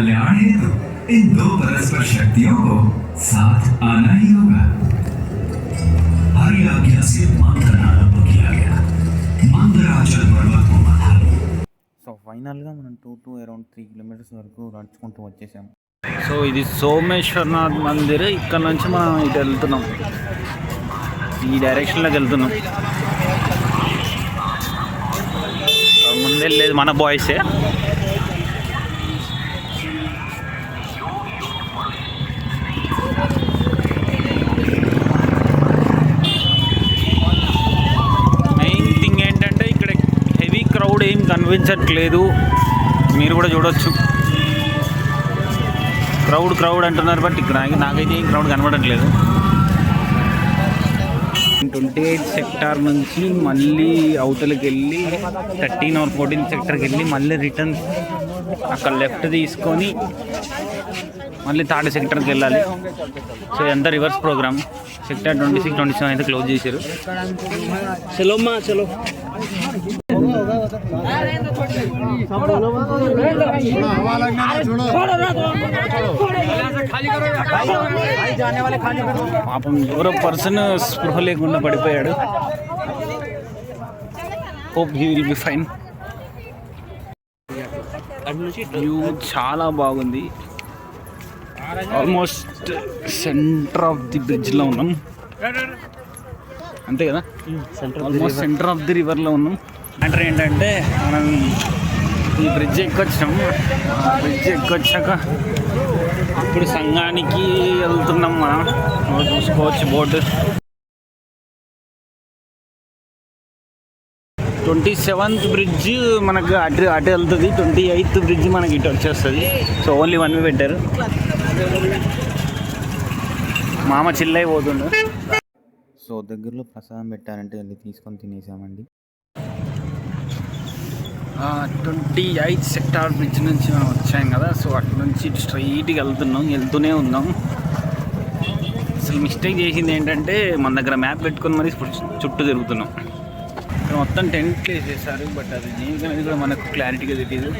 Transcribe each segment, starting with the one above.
कल्याण हेतु इन दो परस्पर शक्तियों को साथ आना ही होगा। हरि आज्ञा से मंत्र आरंभ किया गया। मंदराचल पर्वत को मथा। సో ఫైనల్గా మనం 2 అరౌండ్ 3 కిలోమీటర్స్ వరకు నడుచుకుంటూ వచ్చేసాము. సో ఇది సోమేశ్వరనాథ్ మందిర్. ఇక్కడ నుంచి మనం ఇటు వెళ్తున్నాం, ఈ డైరెక్షన్లోకి వెళ్తున్నాం. ముందెళ్ళేది మన బాయ్సే. మెయిన్ థింగ్ ఏంటంటే ఇక్కడ హెవీ క్రౌడ్ ఏం కనిపించట్లేదు. మీరు కూడా చూడొచ్చు, క్రౌడ్ అంటున్నారు, బట్ ఇక్కడ నాకైతే ఏం క్రౌడ్ కనబడట్లేదు. 28 సెక్టార్ నుంచి మళ్ళీ అవతలకి వెళ్ళి 13 or 14 సెక్టర్కి వెళ్ళి మళ్ళీ రిటర్న్ అక్కడ లెఫ్ట్ తీసుకొని మళ్ళీ 3rd సెక్టర్కి వెళ్ళాలి. సో ఎంత రివర్స్ ప్రోగ్రామ్. సెక్టార్ 26, 27 అయితే క్లోజ్ చేశారు. చలో పాపం ఎవరో పర్సన్ స్పృహ లేకుండా పడిపోయాడు. Hope he will be fine. View చాలా బాగుంది. ఆల్మోస్ట్ సెంటర్ ఆఫ్ ది బ్రిడ్జ్లో ఉన్నాం, అంతే కదా? ఆల్మోస్ట్ సెంటర్ ఆఫ్ ది రివర్లో ఉన్నాం. మ్యాటర్ ఏంటంటే మనం ఈ బ్రిడ్జ్ ఎక్కొచ్చాము. బ్రిడ్జ్ ఎక్కొచ్చాక ఇప్పుడు సంఘానికి వెళ్తున్నాం. మనం చూసుకోవచ్చు బోర్డు. 27th బ్రిడ్జ్ మనకు అటు వెళ్తుంది, 28th బ్రిడ్జ్ మనకి ఇటు వచ్చేస్తుంది. సో ఓన్లీ 1 వే పెట్టారు. మామ చిల్లైపోతుండు. సో దగ్గరలో ప్రసాదం పెట్టారంటే వెళ్ళి తీసుకొని తినేసామండి. 28 సెక్టార్ బ్రిడ్జ్ నుంచి మనం వచ్చాం కదా. సో అటు నుంచి స్ట్రైట్గా వెళ్తూనే ఉన్నాం. అసలు మిస్టేక్ చేసింది ఏంటంటే మన దగ్గర మ్యాప్ పెట్టుకొని మరి చుట్టూ తిరుగుతున్నాం. ఇక్కడ మొత్తం టెంట్లు వేసేసారు, బట్ అది దేనికనేది కూడా మనకు క్లారిటీగా తెలియదు.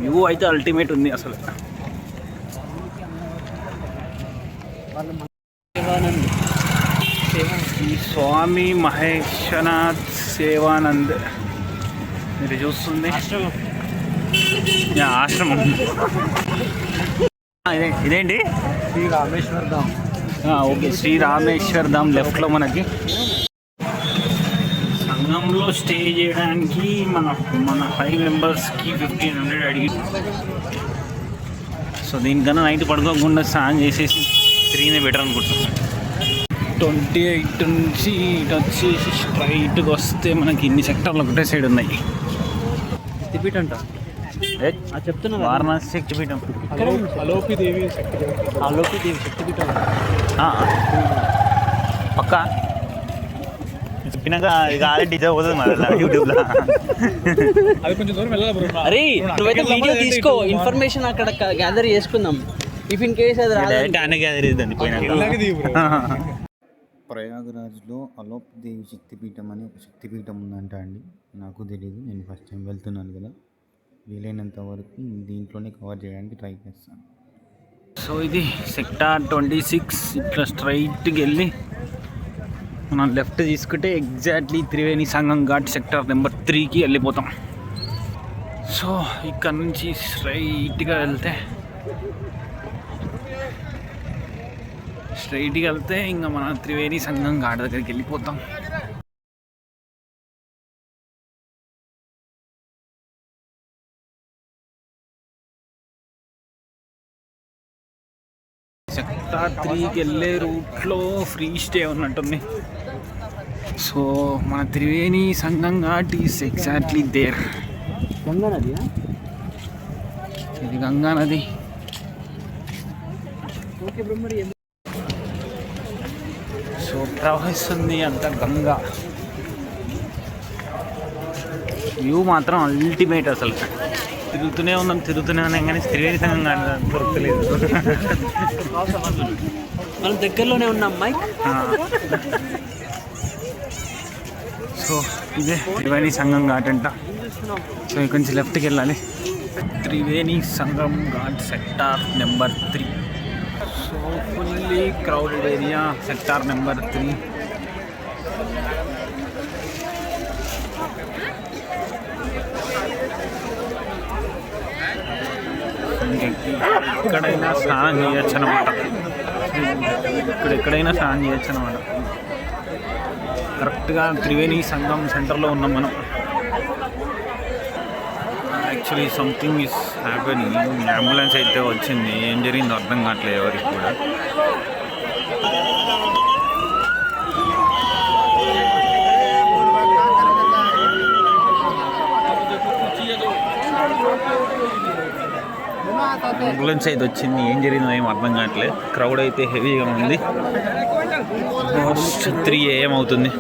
వ్యూ అయితే అల్టిమేట్ ఉంది అసలు. ఈ స్వామి మహేశ్వరనాథ్ సేవానంద్ మీరు చూస్తుంది ఆశ్రమం. ఇదేంటి? శ్రీ రామేశ్వర్ ధామ్. ఓకే, శ్రీ రామేశ్వర్ ధామ్ లెఫ్ట్లో మనకి. సంఘంలో స్టే చేయడానికి మన 5 మెంబర్స్కి 1500 అడిగి. సో దీనికన్నా నైట్ పడుకోకుండా స్నానం చేసేసి తిరిగినే బెటర్ అనుకుంటున్నాను. 28 నుంచి ఇటు వచ్చేసి స్ట్రైట్గా వస్తే మనకి ఇన్ని సెక్టార్లు ఒకటే సైడ్ ఉన్నాయి. శక్తిపీఠం అంట చెప్తున్నా, వారణాసి శక్తిపీఠం. అలోపిదేవి శక్తిపీఠం పక్క చెప్పినాక ఇక డిజైన్ పోతుంది మరి యూట్యూబ్లో. అది కొంచెం దూరం వెళ్ళాలి. అరే నువ్వైతే వీడియో తీసుకో, ఇన్ఫర్మేషన్ అక్కడ గ్యాదర్ చేసుకుందాం. ఇఫ్ ఇన్ కేస్ అది రానే గ్యాదర్ చేద్దాం. ప్రయాగరాజ్లో అలోపదేవి శక్తిపీఠం అని ఒక శక్తిపీఠం ఉందంట అండి. నాకు తెలియదు, నేను ఫస్ట్ టైం వెళ్తున్నాను కదా. వీలైనంత వరకు దీంట్లోనే కవర్ చేయడానికి ట్రై చేస్తాను. సో ఇది సెక్టార్ 26. ఇట్లా స్ట్రైట్కి వెళ్ళి మనం లెఫ్ట్ తీసుకుంటే exactly Triveni Sangam ghat sector number 3కి వెళ్ళిపోతాం. సో ఇక్కడ నుంచి స్ట్రైట్గా వెళ్తే ఇంకా మన త్రివేణి సంగం ఘాట్ దగ్గరికి వెళ్ళిపోతాం. సెక్టార్ 3కి వెళ్ళే రూట్లో ఫ్రీ స్టే ఉన్నట్టుంది. సో మన Triveni Sangam ghat is exactly there. Ganga నది, ఇది గంగా నది. సో ప్రవహిస్తుంది అంత గంగా. వ్యూ మాత్రం అల్టిమేట్ అసలు. తిరుగుతూనే ఉన్నాం కానీ త్రివేణి సంగం దొరకలేదు. మనం దగ్గరలోనే ఉన్నాం మైక్. సో ఇదే త్రివేణి సంగం ఘాట్ అంట. సో ఇక్కడ నుంచి లెఫ్ట్కి వెళ్ళాలి. Triveni Sangam ghat sector number 3. So fully crowded area sector number 3. ఎక్కడైనా స్నానం చేయొచ్చు అనమాట. ఎక్కడైనా స్నానం చేయొచ్చు అనమాట. కరెక్ట్గా త్రివేణి సంగం సెంటర్లో ఉన్నాం మనం. Actually something is happening. Ambulance అయితే వచ్చింది, ఏం జరిగిందో అర్థం కావట్లేదు ఎవరికి కూడా. అంబులెన్స్ అయితే వచ్చింది, ఏం జరిగిందో ఏం అర్థం కావట్లేదు. క్రౌడ్ అయితే హెవీగా ఉంది. 3 AM అవుతుంది.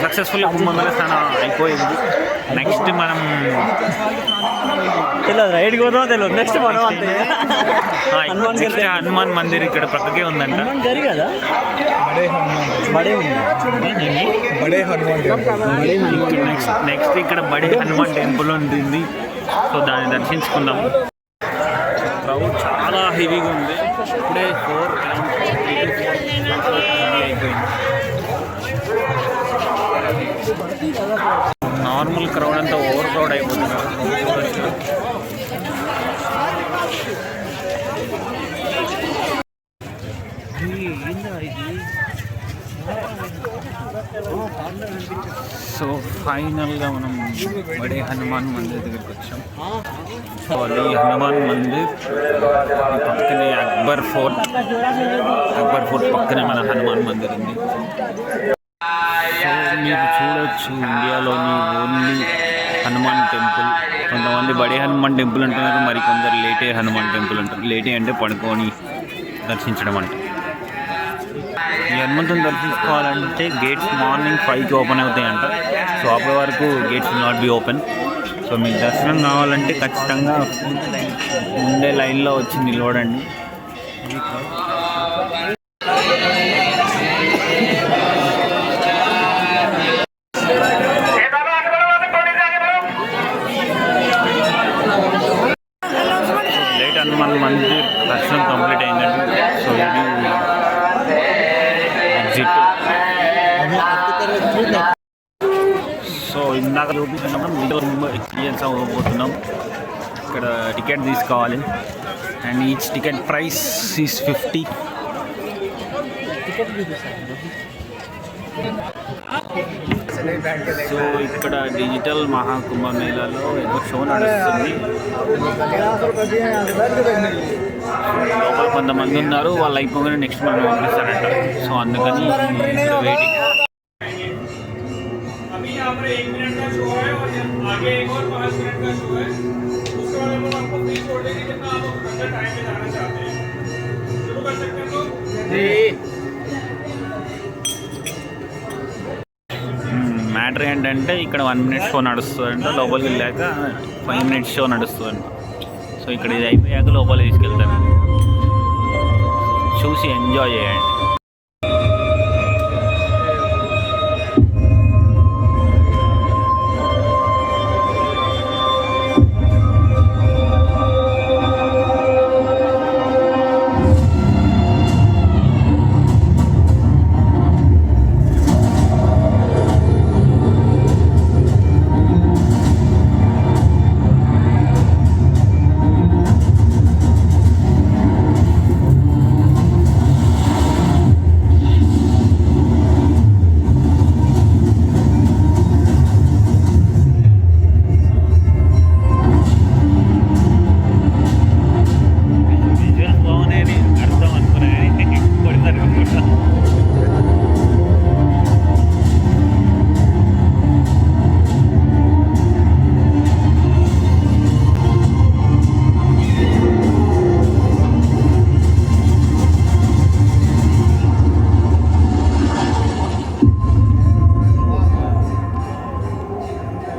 సక్సెస్ఫుల్గా కుంభమేళా స్నానం అయిపోయింది. నెక్స్ట్ మనం రైడ్కి పోతామో తెలియదు. నెక్స్ట్ మనం అంతే హనుమాన్ మందిర్ ఇక్కడ ప్రక్కకే ఉందంట. నెక్స్ట్ ఇక్కడ బడే హనుమాన్ టెంపుల్ ఉంటుంది. సో దాన్ని దర్శించుకుందాం. క్రౌడ్ చాలా హెవీగా ఉంది. ఇప్పుడే 4 కిలోమీటర్స్ అయిపోయింది. నార్మల్ క్రౌడ్ అంతా ఓవర్ క్రౌడ్ అయిపోతుంది. సో ఫైనల్గా మనం బడే హనుమాన్ మందిర్ దగ్గరికి వచ్చాం. సో అది హనుమాన్ మందిర్ పక్కనే అక్బర్ ఫోర్ట్ పక్కనే మన హనుమాన్ మందిర్ ఉంది. సో మీరు చూడొచ్చు ఇండియాలోని ఓన్లీ హనుమాన్ టెంపుల్. కొంతమంది బడే హనుమాన్ టెంపుల్ అంటున్నారు, మరి కొందరు లేటే హనుమాన్ టెంపుల్ అంటారు. లేటే అంటే పడుకొని దర్శించడం అంటే. ఈ హనుమంతుని దర్శించుకోవాలంటే గేట్స్ మార్నింగ్ 5కి ఓపెన్ అవుతాయంట. సో అప్పటి వరకు gates will not be open. So మీకు దర్శనం కావాలంటే ఖచ్చితంగా ముందే లైన్లో వచ్చి నిలబడండి. లేట్ హనుమాన్ మందిర్ దర్శనం కంప్లీట్ అయిందండి. సో ఇది ఎగ్జిట్. సో ఇందాక చూపించినప్పుడు మిడిల్ ఎక్స్పీరియన్స్ అవ్వబోతున్నాం. ఇక్కడ టికెట్ తీసుకోవాలి and each ticket price is 50. So ఇక్కడ డిజిటల్ మహాకుంభమేళాలో ఏదో షో నడుస్తుంది. లోపల కొంతమంది ఉన్నారు, వాళ్ళు అయిపోగానే నెక్స్ట్ మనం పంపిస్తారంట. సో అందుకని వెయిటింగ్. మ్యాటర్ ఏంటంటే ఇక్కడ 1 minute షో నడుస్తుందంట, లోపలికి వెళ్ళాక 5 minutes షో నడుస్తుందంట. సో ఇక్కడ ఇది అయిపోయాక లోపలికి తీసుకెళ్తాను, చూసి ఎంజాయ్ చేయండి.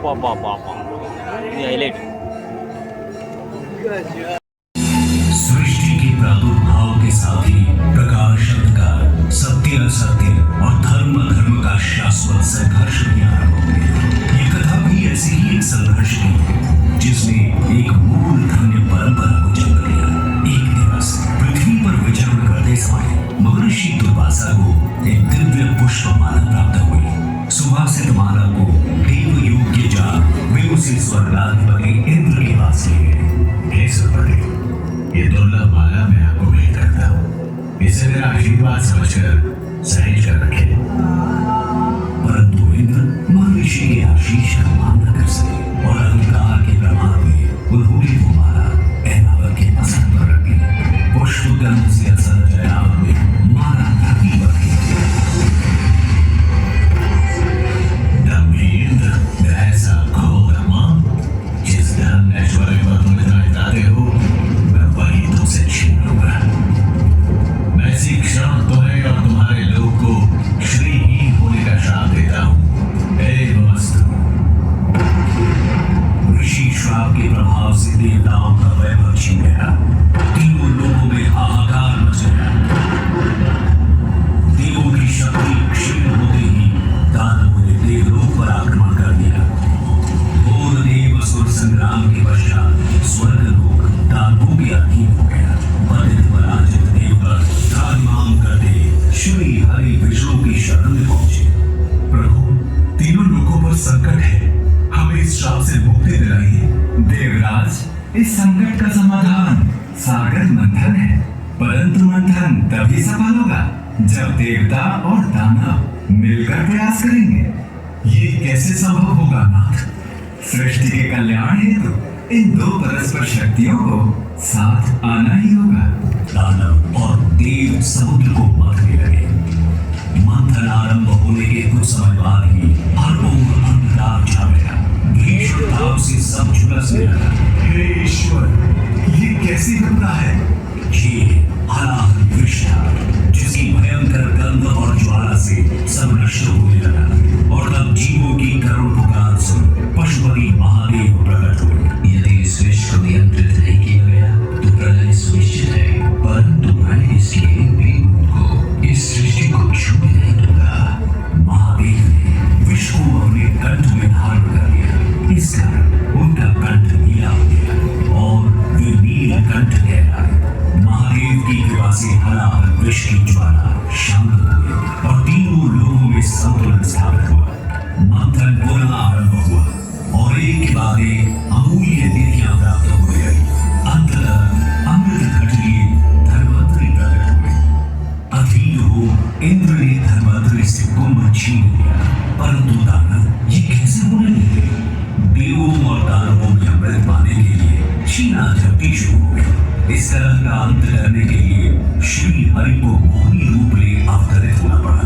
ఇది హైలైట్. सृष्टि के प्रादुर्भाव के साथ ही प्रकाश अंधकार, सत्य असत्य और धर्म धर्म का शाश्वत संघर्ष भी आरंभ हो गया। ये कथा भी ऐसे ही एक संघर्ष की है जिसने एक मूल धन्य परंपरा को जन्म दिया। एक दिवस पृथ्वी पर विचरण करते समय महर्षि दुर्वासा को एक दिव्य पुष्पमाला प्राप्त हुई। सुवासित माला को देव योग्य जान वे उसे स्वर्गाधिपति इंद्र के पास ले गए। हे सुरपति, ये दुर्लभ माला मैं आपको भेंट करता हूँ, इसे मेरा आशीर्वाद समझकर सहेज कर रखे। परंतु इंद्र महर्षि के आशीष का मान न कर सके और अहंकार के प्रमाण में उन्होंने वो माला ऐनावत के मस्तक पर रखी। पुष्प गंध से असर जयरावत में माला धरती पर गिरी। इंद्र ऐसा घोर मान जिस धन ऐश्वर्य पर तुम इतना चाहते हो वही तुमसे छीन लूंगा। मैं इसी क्षण तुम्हें और तुम्हारे लोग को श्रीहीन होने का श्राप देता हूँ। ऋषि श्राप के प्रभाव से देवताओं का वैभव छिन गया। तीनों लोगों में हाहाकार मच गया। देवों की शक्ति क्षीण होते ही दानवों ने देवलोक पर आक्रमण कर दिया। घोर देव असुर संग्राम के पश्चात स्वर्गलोक दानवों के अधीन हो गया। पतित पराजित देवगण त्राहिमाम करते श्री हरि विष्णु की शरण में पहुंचे। प्रभु, तीनों लोगों पर संकट है, हमें इस श्राप से मुक्ति दिलाइए। देवराज, इस संकट का समाधान सागर मंथन है, परंतु मंथन तभी सफल होगा जब देवता और दानव मिलकर प्रयास करेंगे। ये कैसे संभव होगा नाथ? सृष्टि के कल्याण हेतु इन दो परस्पर शक्तियों को साथ आना ही होगा। दानव और देव समुद्र को मथने लगे। मंथन आरंभ होने के कुछ समय बाद ही अरबों अंधकार छा गया। भीषण ताप से सब झुलसने लगा। हे ईश्वर, ये कैसे होता है? ये हलाहल विष था जिसकी भयंकर गंध और ज्वाला से सब नष्ट होने लगा। और तब जीवों की करुण पुकार सुन पशुपति महादेव प्रकट हुए। यदि इस विष को नियंत्रित नहीं किया गया तो प्रलय सुनिश्चित है, परंतु मैं इसलिए देवों को इस सृष्टि को छूने नहीं दूंगा। महादेव ने विष को अपने कंठ में धारण कर लिया। इस कारण उनका कंठ नीला हो गया और वे नील कंठ कहलाए। महादेव की कृपा से हलाहल विष की ज्वाला शांत हो गई और तीनों लोगों में संतुलन स्थापित हुआ। मंथन पुनः आरंभ हुआ और एक के बाद एक अमूल्य निधियां प्राप्त होने लगी। अंततः अमृत घट लिए धर्मवंतरी प्रकट हुए। अधीर हो इंद्र ने धर्मवंतरी से कुंभ छीन लिया, परंतु दानव ये कैसे होने लगे? देवों और दानवों में अमृत पाने के लिए छीना झपटी शुरू हो गई। इस तरह का अंत करने के लिए श्री हरि को मोहिनी रूप ले अवतरित होना पड़ा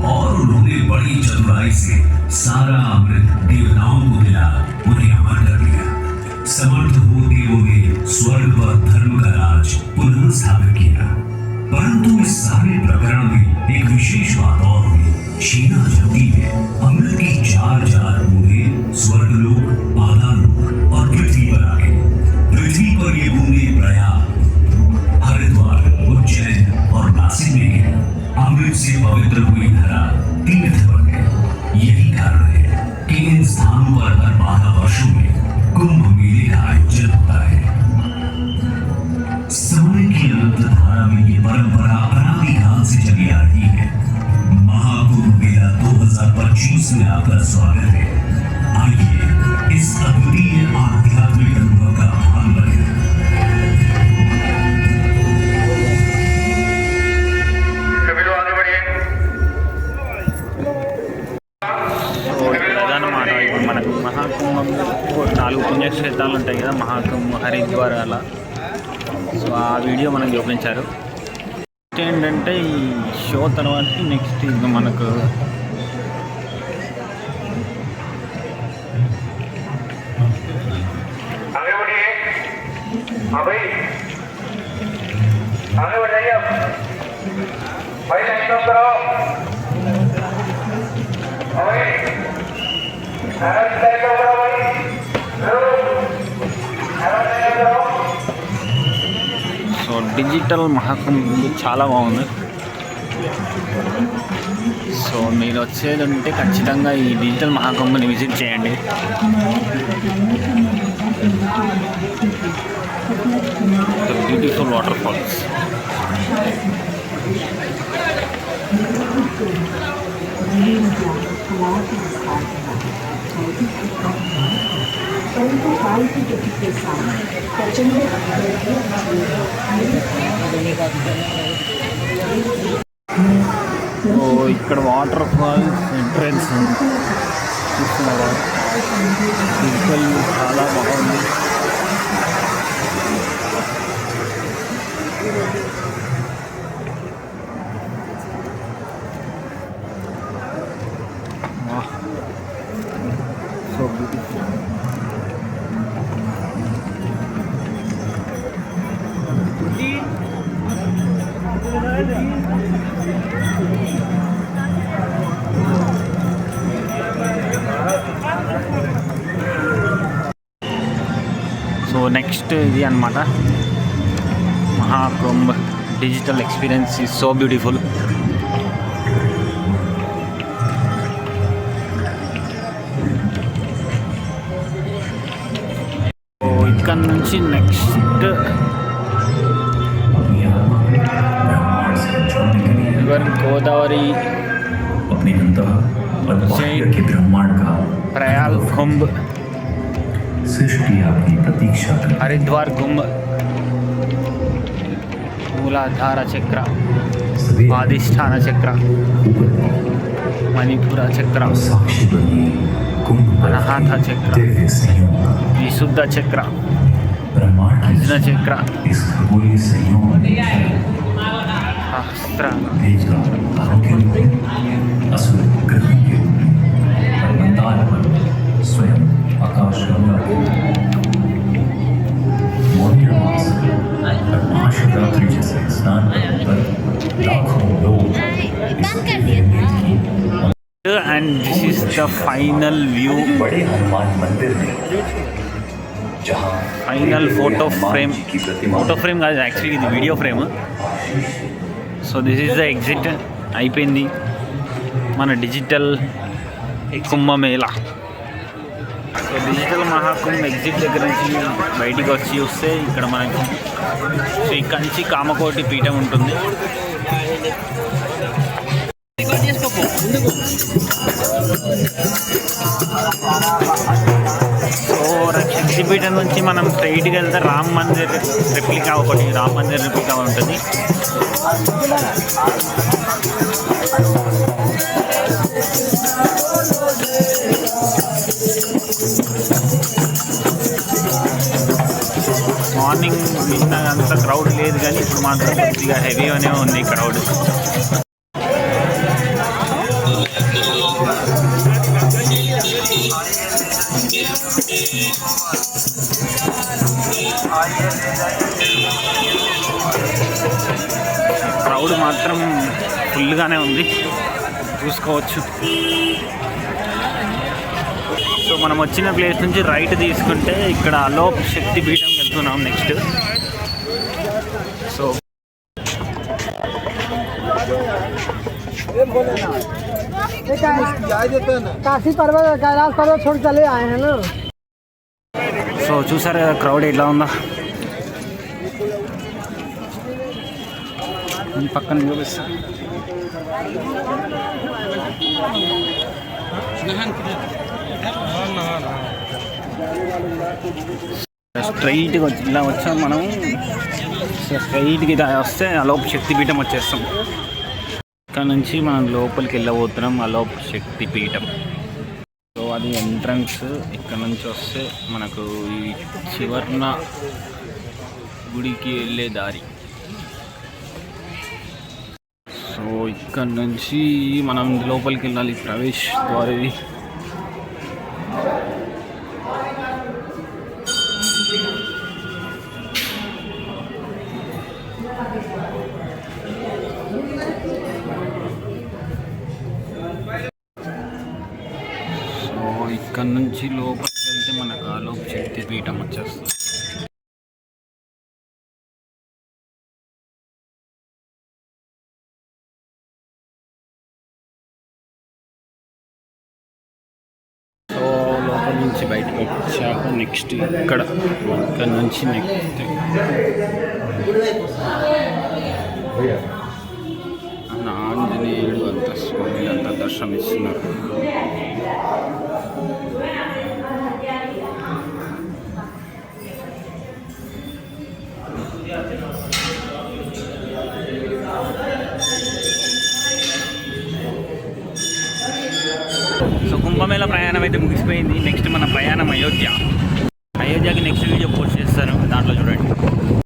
और उन्होंने बड़ी चतुराई से सारा अमृत देवताओं को दिला उन्हें अमर कर दिया। समर्थ हो देवों ने स्वर्ग पर धर्म का राज पुनः स्थापित किया। परंतु इस सारे प्रकरण में एक विशेष बात और हुई। छीना झपटी में अमृत की 4 बूंदे स्वर्गलोक, पाताललोक और पृथ्वी पर आ गई। पृथ्वी पर ये बूंदे प्रयाग, हरिद्वार, उज्जैन और नासिक में गिरी। अमृत से पवित्र हुई धरा तीर्थ बन गई। यही कारण है कि इन स्थानों पर हर 12 वर्षों में कुंभ मेले का आयोजन होता है। समय की अनंत धारा में ये परंपरा अनादिकाल से चली आ रही है। महाकुंभ मेला 2025 में आपका स्वागत है। आइए इस अद्वितीय आध्यात्मिक अनुभव का भाग बने। అదనమాట ఇప్పుడు మనకు మహాకుంభంలో 4 పుణ్యక్షేత్రాలు ఉంటాయి కదా, మహాకుంభ, హరిద్వార్ అలా. సో ఆ వీడియో మనకు చూపించారు. ఏంటంటే ఈ షో తర్వాత నెక్స్ట్ ఇంకా మనకు भाई డిజిటల్ మహాకుంభ చాలా బాగుంది. సో మీరు వచ్చేది ఉంటే ఖచ్చితంగా ఈ డిజిటల్ మహాకుంభని విజిట్ చేయండి. Beautiful water falls. ఇక్కడ వాటర్ ఫాల్స్ ఎంట్రన్స్ చూస్తున్నారా, విజువల్ చాలా బాగుంది. So beautiful. సో నెక్స్ట్ ఇది అన్నమాట, Mahakumbh digital experience is so beautiful. ఇక్కడ నుంచి నెక్స్ట్ గోదావరి ప్రయాగ్ కుంభ్, హరిద్వార్ కుంభ్, మూలాధార చక్ర, ఆదిష్టాన చక్ర, మణిపుర చక్ర, అనాహత చక్ర, విశుద్ధ చక్ర, అర్జున చక్ర, సహస్ర, स्वयं आकाश गंगा महाशिवरात्रि जैसे स्नान पर लाखों लोग and this is the final view, बड़े हनुमान मंदिर में जहाँ final photo frame కాదు యాక్చువల్లీ ఇది video frame. So this is the exit. అయిపోయింది మన digital Kumbh Mela. So digital Mahakumbh exit దగ్గర నుంచి బయటికి వచ్చి చూస్తే ఇక్కడ మనకి, సో ఇక్కడ నుంచి కామకోటి పీఠం ఉంటుంది. సో శక్తిపీఠం నుంచి మనం స్ట్రైట్గా వెళ్తే రామ్ మందిర్ రెప్లికా ఒకటి, రామ్ మందిర్ రెప్లికా ఉంటుంది. మార్నింగ్ నిన్న అంత క్రౌడ్ లేదు, కానీ ఇప్పుడు మాత్రం కొద్దిగా హెవీ అనే ఉంది క్రౌడ్. క్రౌడ్ మాత్రం ఫుల్గానే ఉంది, చూసుకోవచ్చు. సో మనం వచ్చిన ప్లేస్ నుంచి రైట్ తీసుకుంటే ఇక్కడ అలోప్ శక్తి పీఠం వెళ్తున్నాం నెక్స్ట్. సో काशी पर्वत कैलाश पर्वत छोड़ चले आए हैं ना. సో చూసారు కదా క్రౌడ్ ఎట్లా ఉందా. ఈ పక్కన చూపిస్తా. స్ట్రైట్గా వచ్చి ఇలా వచ్చాం మనం. స్ట్రైట్గా ఇలా వస్తే అలోప్ శక్తిపీఠం వచ్చేస్తాం. ఇక్కడ నుంచి మనం లోపలికి వెళ్ళబోతున్నాం, అలోప్ శక్తిపీఠం. సో అది ఎంట్రన్స్. ఇక్కడ నుంచి వస్తే మనకు ఈ చివర్ణ గుడికి వెళ్ళే దారి. సో ఇక్కడ నుంచి మనం లోపలికి వెళ్ళాలి, ప్రవేశ్ ద్వారం ఇది. ఇక్కడ నుంచి లోపలికి వెళ్తే మనకు అలోప్ శక్తిపీఠం వచ్చేస్తుంది. నుంచి బయటకు వచ్చాక నెక్స్ట్ ఇక్కడ నుంచి నెక్స్ట్ ఆంజనేయుడు అంత స్వామి అంత దర్శనం ఇస్తున్నారు. సో కుంభమేళ ప్రయాణం అయితే ముగిసిపోయింది. నెక్స్ట్ మన ప్రయాణం అయోధ్యకి నెక్స్ట్ వీడియో పోస్ట్ చేస్తాను, దాంట్లో చూడండి.